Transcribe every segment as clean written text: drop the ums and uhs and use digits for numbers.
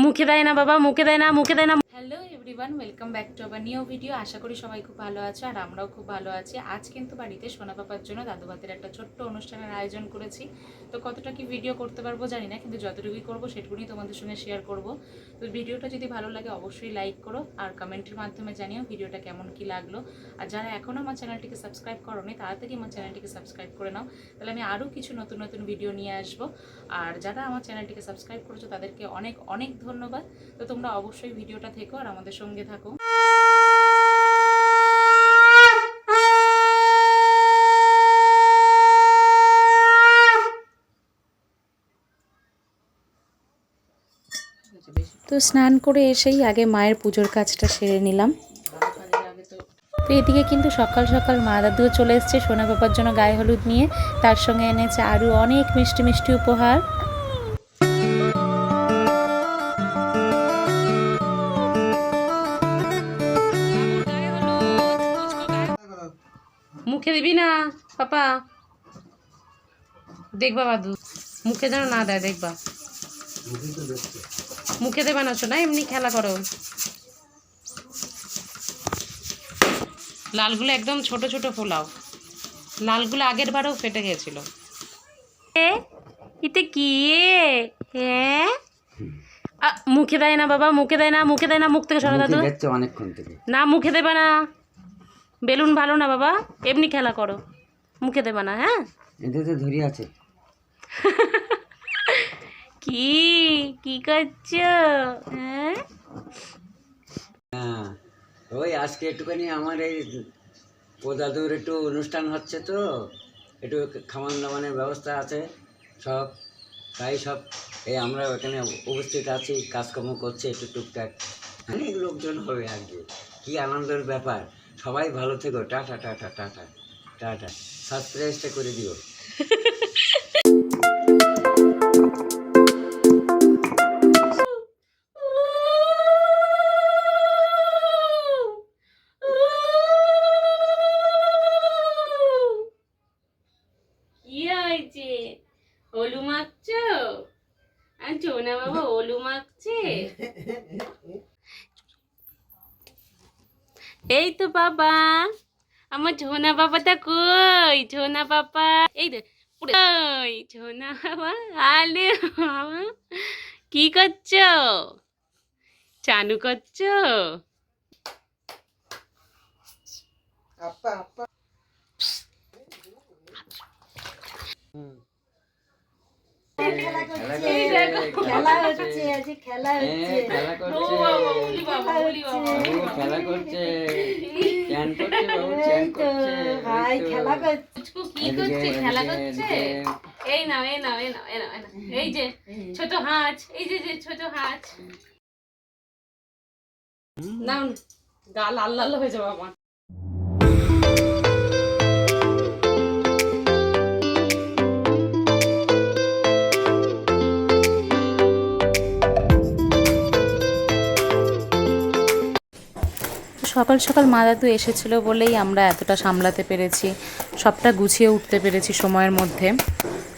মুখে দেয় না বাবা, মুখে দেয় না, মুখে দেয় না। Hello everyone, welcome back to our new video. আশা করি সবাই খুব ভালো আছে আর আমরাও খুব ভালো আছি। আজ কিন্তু বাড়িতে সোনা পাপার জন্য দাদু ভাতের একটা ছোট্ট অনুষ্ঠানের আয়োজন করেছি। তো কতটা কি ভিডিও করতে পারবো জানি না, কিন্তু যতটুকুই করবো সেটুকুনি তোমাদের সঙ্গে শেয়ার করব। তো ভিডিওটা যদি ভালো লাগে অবশ্যই লাইক করো আর কমেন্টের মাধ্যমে জানিও ভিডিওটা কেমন কি লাগলো। আর যারা এখনও আমার চ্যানেলটিকে সাবস্ক্রাইব করোনি তাড়াতাড়ি আমার চ্যানেলটিকে সাবস্ক্রাইব করে নাও, তাহলে আমি আরও কিছু নতুন নতুন ভিডিও নিয়ে আসবো। আর যারা আমার চ্যানেলটিকে সাবস্ক্রাইব করেছো তাদেরকে অনেক অনেক ধন্যবাদ। তো তোমরা অবশ্যই ভিডিওটা থেকো আর আমাদের সঙ্গে থাকো। তো স্নান করে এসেই আগে মায়ের পুজোর কাজটা সেরে নিলাম। তো এদিকে কিন্তু সকাল সকাল মা দাদুও চলে এসছে সোনা পাপার জন্য গায়ে হলুদ নিয়ে, তার সঙ্গে এনেছে আরও অনেক মিষ্টি মিষ্টি উপহার। মুখে দিবি না পাপা, দেখবা বাদু মুখে যেন না দেয়, দেখবা মুখে দেবা না শোনা, এমনি খেলা করো। লালগুলো একদম ছোট ছোট ফোলাও, লালগুলো আগের বারেও ফেটে গেছিল। এটা কি? হ্যাঁ মুখে দেয় না বাবা, মুখে দেয় না, মুখে দেয় না, মুখ থেকে সরা দাদু, অনেকক্ষণ থেকে না মুখে দেবে না, বেলুন ভালো না বাবা, এমনি খেলা করো, মুখে দেবে না। হ্যাঁ এতে ধরি আছে। কি কি করছো? হ্যাঁ ওই আজকে একটুখানি আমার এই ও দাদুর একটু অনুষ্ঠান হচ্ছে, তো একটু খাওয়ান দাওয়ানের ব্যবস্থা আছে সব, তাই সব এই আমরা ওখানে উপস্থিত আছি, কাজকর্ম করছে একটু টুকটাক, অনেক লোকজন হবে আর কি আনন্দের ব্যাপার। সবাই ভালো থেকো, টাটা টাটা টাটা টাটা, সাবস্ক্রাইবটা করে দিও। ওলু মাখছো? আর সোনা বাবা ওলু মাখছে। এই তো বাবা, আমার ঝোনা বাবাটা কই? ঝোনা বাবা এই রে, কই ঝোনা বাবা? আলে বাবা কি করছো? চানু করছো? খেলা করছে, এই নাও এই নাও এই নাও এই নাও, এই যে ছোট হাঁস, এই যে ছোট হাঁস নাও, গা লাল লাল হয়ে যাবে আমার। সকাল সকাল মা দাদু এসেছিলো বলেই আমরা এতটা সামলাতে পেরেছি, সবটা গুছিয়ে উঠতে পেরেছি সময়ের মধ্যে।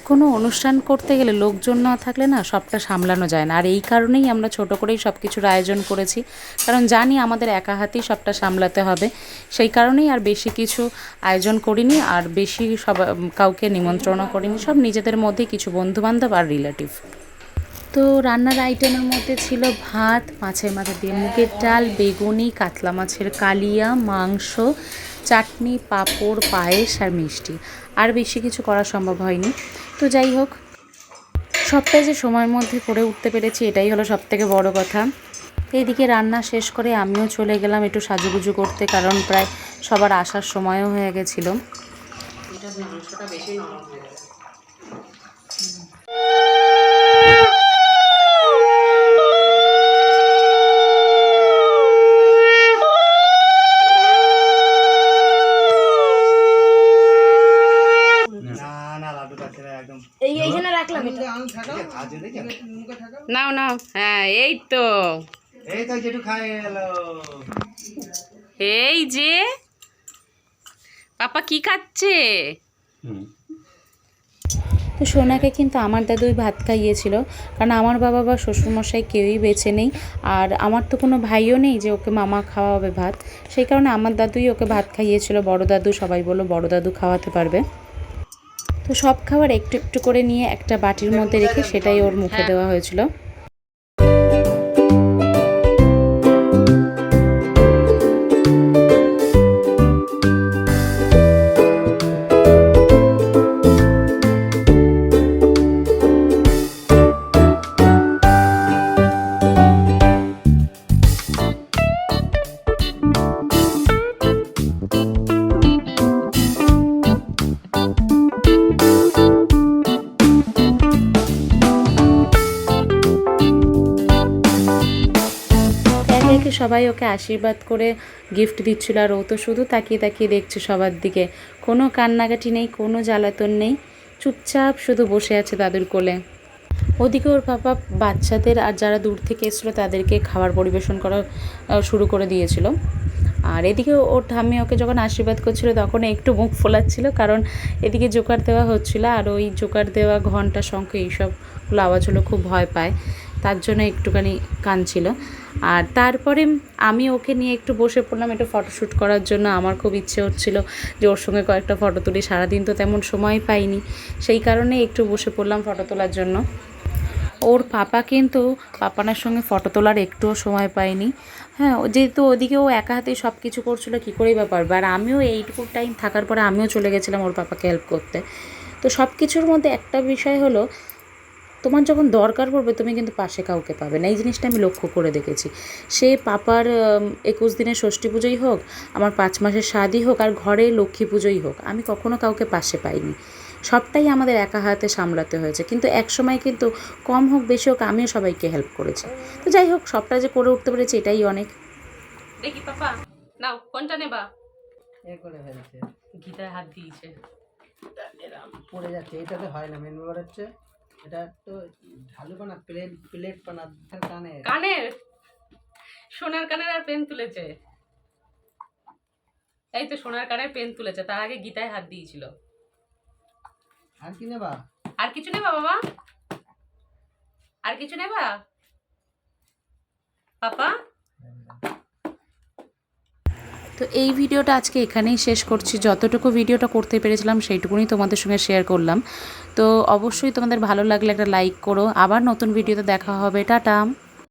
কোনো অনুষ্ঠান করতে গেলে লোকজন না থাকলে না সবটা সামলানো যায় না, আর এই কারণেই আমরা ছোট করেই সব কিছুর আয়োজন করেছি, কারণ জানি আমাদের একা হাতেই সবটা সামলাতে হবে। সেই কারণেই আর বেশি কিছু আয়োজন করিনি, আর বেশি কাউকে নিমন্ত্রণও করিনি, সব নিজেদের মধ্যে কিছু বন্ধুবান্ধব আর রিলেটিভ। তো রান্নার আইটেমের মধ্যে ছিল ভাত, মাছের মাথা দিয়ে মুগের ডাল, বেগুনি, কাতলা মাছের কালিয়া, মাংস, চাটনি, পাঁপড়, পায়েস আর মিষ্টি। আর বেশি কিছু করা সম্ভব হয়নি। তো যাই হোক, সবটাই যে সময়ের মধ্যে করে উঠতে পেরেছি এটাই হলো সবথেকে বড় কথা। এইদিকে রান্না শেষ করে আমিও চলে গেলাম একটু সাজুগুজু করতে, কারণ প্রায় সবার আসার সময়ও হয়ে গেছিলো। মাংসটা বেশি নরম হয়ে গেছে। নাও নাও, হ্যাঁ এই তো এই যে পাপা কি খাচ্ছে? তো সোনাকে কিন্তু আমার দাদুই ভাত খাইয়েছিল, কারণ আমার বাবা বা শ্বশুরমশাই কেউই বেঁচে নেই, আর আমার তো কোনো ভাইও নেই যে ওকে মামা খাওয়াবে ভাত। সেই কারণে আমার দাদুই ওকে ভাত খাইয়েছিল, বড় দাদু, সবাই বললো বড় দাদু খাওয়াতে পারবে। তো সব খাবার একটু একটু করে নিয়ে একটা বাটির মধ্যে রেখে সেটাই ওর মুখে দেওয়া হয়েছিল। একে একে সবাই ওকে আশীর্বাদ করে গিফট দিচ্ছিল, আর ও তো শুধু তাকিয়ে তাকিয়ে দেখছে সবার দিকে। কোনো কান্নাকাটি নেই, কোনো জ্বালাতন নেই, চুপচাপ শুধু বসে আছে দাদুর কোলে। ওদিকে ওর পাপা বাচ্চাদের আর যারা দূর থেকে এসেছিলো তাদেরকে খাবার পরিবেশন করা শুরু করে দিয়েছিল। আর এদিকে ওর ঠাম্মি ওকে যখন আশীর্বাদ করছিল তখন একটু মুখ ফোলাচ্ছিল, কারণ এদিকে জোকার দেওয়া হচ্ছিলো, আর ওই জোকার দেওয়া ঘন্টা শঙ্খ এইসবগুলো আওয়াজ হলো খুব ভয় পায়, তার জন্য একটুখানি কাঁদছিল। আর তারপরে আমি ওকে নিয়ে একটু বসে পড়লাম একটু ফটোশ্যুট করার জন্য। আমার খুব ইচ্ছে হচ্ছিল যে ওর সঙ্গে কয়েকটা ফটো তুলি, সারাদিন তো তেমন সময় পাইনি, সেই কারণে একটু বসে পড়লাম ফটো তোলার জন্য। ওর পাপা কিন্তু পাপানার সঙ্গে ফটো তোলার একটুও সময় পায়নি। হ্যাঁ, যেহেতু ওদিকে ও একা হাতেই সব কিছু করছিলো, কী করেই বা পারবে। আর আমিও এইটুকু টাইম থাকার পরে আমিও চলে গেছিলাম ওর পাপাকে হেল্প করতে। তো সব কিছুর মধ্যে একটা বিষয় হলো, তোমার যখন দরকার পড়বে তুমি কিন্তু পাশে কাউকে পাবে না, এই জিনিসটা আমি লক্ষ্য করে দেখেছি। সে পাপার 21 দিনের ষষ্ঠী পুজোই হোক, আমার 5 মাসের শাদী হোক, আর ঘরে লক্ষ্মী পুজোই হোক, আমি কখনো কাউকে পাশে পাইনি। সবটাই আমাদের একা হাতে সামলাতে হয়েছে, কিন্তু এক সময় কিন্তু কম হোক বেশি হোক আমিও সবাইকে হেল্প করেছি। তো যাই হোক, সবটা যে করে উঠতে পেরেছি এটাই অনেক। দেখি পাপা, নাও কোনটা নেবা? এ করে ফেলছে, গীতায় হাত দিয়েছে, এরম পড়ে যাচ্ছে। এটাতে হয় না, মেন ব্যাপার হচ্ছে এটা তো ঢালু বানা, প্লেট বানা কানে। কানের, সোনার কানের আর পেন তুলেছে। এই তো সোনার কানের পেন তুলেছে, তার আগে গীতায় হাত দিয়েছিল। আর কি নেবা? আর কিছু নেবা বাবা? আর কিছু নেবা পাপা? তো এই ভিডিওটা আজকে এখানেই শেষ করছি। যতটুকু ভিডিওটা করতে পেরেছিলাম সেইটুকুনি তোমাদের সঙ্গে শেয়ার করলাম। তো অবশ্যই তোমাদের ভালো লাগলে একটা লাইক করো। আবার নতুন ভিডিওতে দেখা হবে। টাটা।